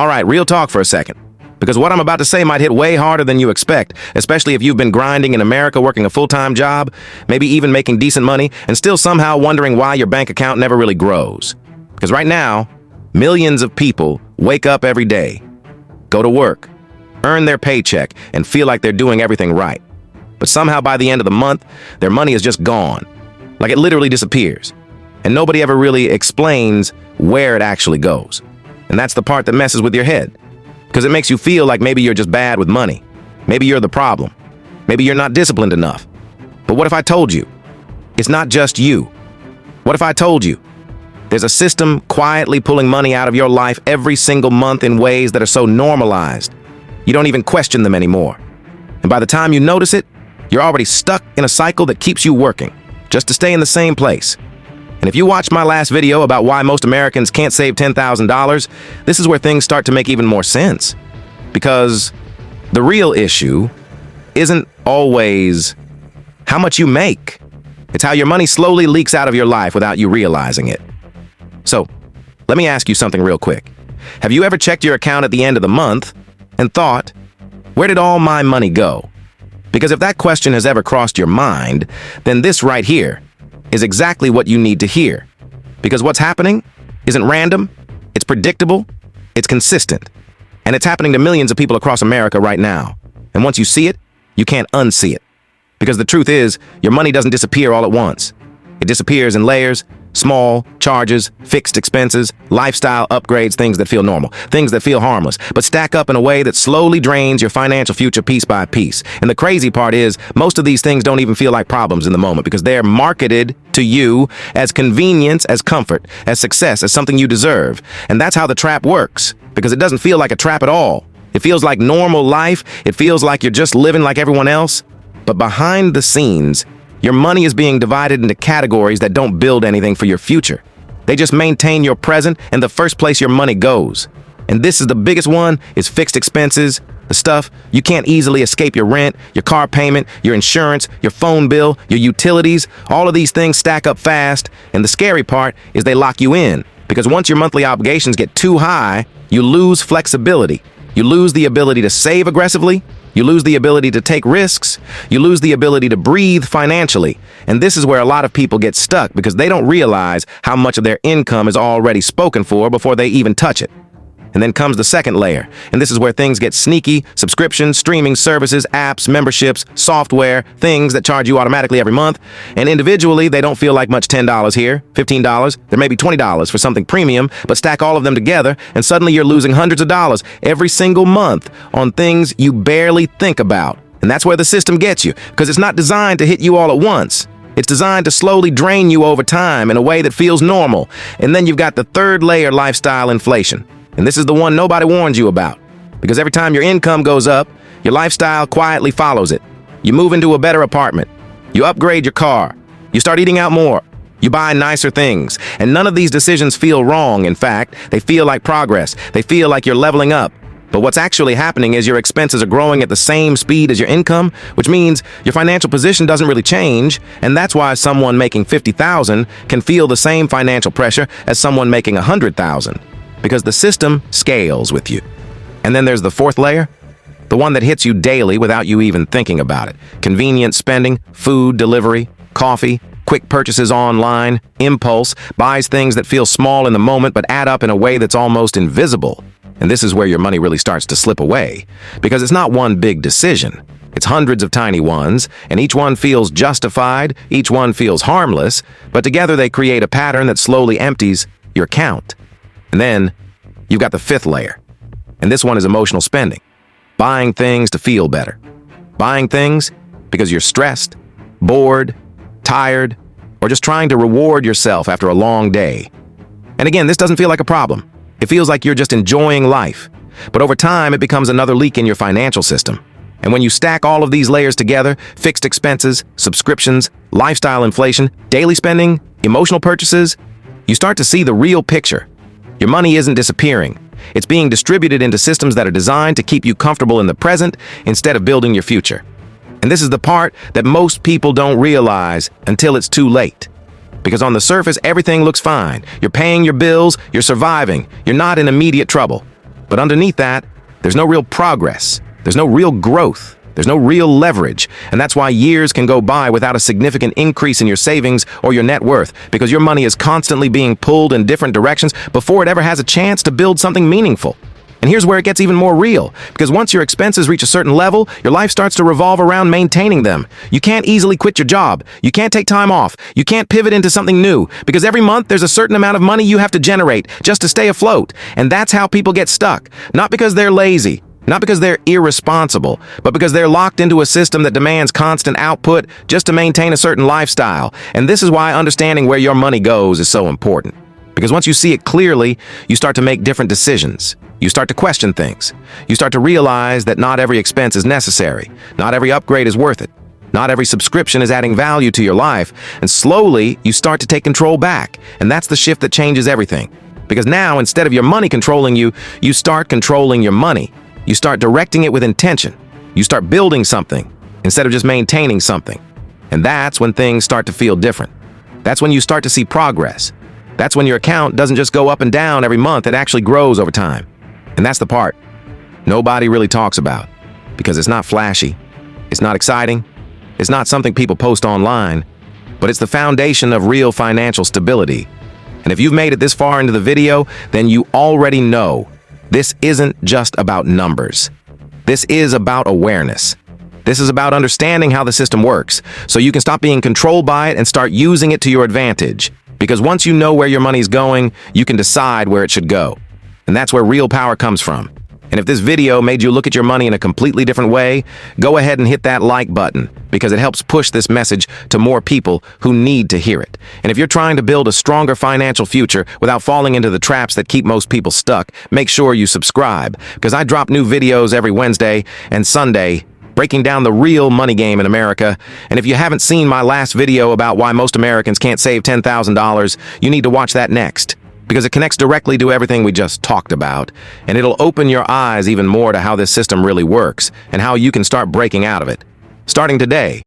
All right, real talk for a second. Because what I'm about to say might hit way harder than you expect, especially if you've been grinding in America working a full-time job, maybe even making decent money, and still somehow wondering why your bank account never really grows. Because right now, millions of people wake up every day, go to work, earn their paycheck, and feel like they're doing everything right. But somehow by the end of the month, their money is just gone. Like it literally disappears. And nobody ever really explains where it actually goes. And that's the part that messes with your head. Because it makes you feel like maybe you're just bad with money. Maybe you're the problem. Maybe you're not disciplined enough. But what if I told you? It's not just you. What if I told you? There's a system quietly pulling money out of your life every single month in ways that are so normalized. You don't even question them anymore. And by the time you notice it, you're already stuck in a cycle that keeps you working, just to stay in the same place. And if you watched my last video about why most Americans can't save $10,000, this is where things start to make even more sense. Because the real issue isn't always how much you make. It's how your money slowly leaks out of your life without you realizing it. So, let me ask you something real quick. Have you ever checked your account at the end of the month and thought, where did all my money go? Because if that question has ever crossed your mind, then this right here is exactly what you need to hear. Because what's happening isn't random, it's predictable, it's consistent. And it's happening to millions of people across America right now. And once you see it, you can't unsee it. Because the truth is, your money doesn't disappear all at once. It disappears in layers, small charges, fixed expenses, lifestyle upgrades, things that feel normal, things that feel harmless, but stack up in a way that slowly drains your financial future piece by piece. And the crazy part is, most of these things don't even feel like problems in the moment because they're marketed to you as convenience, as comfort, as success, as something you deserve. And that's how the trap works, because it doesn't feel like a trap at all. It feels like normal life. It feels like you're just living like everyone else. But behind the scenes, your money is being divided into categories that don't build anything for your future. They just maintain your present and the first place your money goes. And this is the biggest one, is fixed expenses, the stuff you can't easily escape: your rent, your car payment, your insurance, your phone bill, your utilities. All of these things stack up fast, and the scary part is they lock you in. Because once your monthly obligations get too high, you lose flexibility. You lose the ability to save aggressively. You lose the ability to take risks. You lose the ability to breathe financially. And this is where a lot of people get stuck because they don't realize how much of their income is already spoken for before they even touch it. And then comes the second layer. And this is where things get sneaky: subscriptions, streaming services, apps, memberships, software, things that charge you automatically every month. And individually, they don't feel like much. $10 here, $15, there may be $20 for something premium, but stack all of them together, and suddenly you're losing hundreds of dollars every single month on things you barely think about. And that's where the system gets you, because it's not designed to hit you all at once. It's designed to slowly drain you over time in a way that feels normal. And then you've got the third layer: lifestyle inflation. And this is the one nobody warns you about. Because every time your income goes up, your lifestyle quietly follows it. You move into a better apartment. You upgrade your car. You start eating out more. You buy nicer things. And none of these decisions feel wrong. In fact, they feel like progress. They feel like you're leveling up. But what's actually happening is your expenses are growing at the same speed as your income, which means your financial position doesn't really change. And that's why someone making $50,000 can feel the same financial pressure as someone making $100,000. Because the system scales with you. And then there's the fourth layer, the one that hits you daily without you even thinking about it. Convenient spending, food delivery, coffee, quick purchases online, impulse, buys things that feel small in the moment but add up in a way that's almost invisible. And this is where your money really starts to slip away. Because it's not one big decision. It's hundreds of tiny ones, and each one feels justified, each one feels harmless, but together they create a pattern that slowly empties your account. And then you've got the fifth layer. And this one is emotional spending. Buying things to feel better. Buying things because you're stressed, bored, tired, or just trying to reward yourself after a long day. And again, this doesn't feel like a problem. It feels like you're just enjoying life. But over time, it becomes another leak in your financial system. And when you stack all of these layers together, fixed expenses, subscriptions, lifestyle inflation, daily spending, emotional purchases, you start to see the real picture. Your money isn't disappearing. It's being distributed into systems that are designed to keep you comfortable in the present instead of building your future. And this is the part that most people don't realize until it's too late. Because on the surface, everything looks fine. You're paying your bills, you're surviving, you're not in immediate trouble. But underneath that, there's no real progress. There's no real growth. There's no real leverage. And that's why years can go by without a significant increase in your savings or your net worth, because your money is constantly being pulled in different directions before it ever has a chance to build something meaningful. And here's where it gets even more real, because once your expenses reach a certain level, your life starts to revolve around maintaining them. You can't easily quit your job. You can't take time off. You can't pivot into something new, because every month there's a certain amount of money you have to generate just to stay afloat. And that's how people get stuck. Not because they're lazy, not because they're irresponsible, but because they're locked into a system that demands constant output just to maintain a certain lifestyle. And this is why understanding where your money goes is so important. Because once you see it clearly, you start to make different decisions. You start to question things. You start to realize that not every expense is necessary. Not every upgrade is worth it. Not every subscription is adding value to your life. And slowly, you start to take control back. And that's the shift that changes everything. Because now, instead of your money controlling you, you start controlling your money. You start directing it with intention. You start building something instead of just maintaining something. And that's when things start to feel different. That's when you start to see progress. That's when your account doesn't just go up and down every month, it actually grows over time. And that's the part nobody really talks about, because it's not flashy, it's not exciting, it's not something people post online, but it's the foundation of real financial stability. And if you've made it this far into the video, then you already know this isn't just about numbers. This is about awareness. This is about understanding how the system works, so you can stop being controlled by it and start using it to your advantage. Because once you know where your money's going, you can decide where it should go. And that's where real power comes from. And if this video made you look at your money in a completely different way, go ahead and hit that like button, because it helps push this message to more people who need to hear it. And if you're trying to build a stronger financial future without falling into the traps that keep most people stuck, make sure you subscribe, because I drop new videos every Wednesday and Sunday breaking down the real money game in America. And if you haven't seen my last video about why most Americans can't save $10,000, you need to watch that next, because it connects directly to everything we just talked about, and it'll open your eyes even more to how this system really works and how you can start breaking out of it, starting today.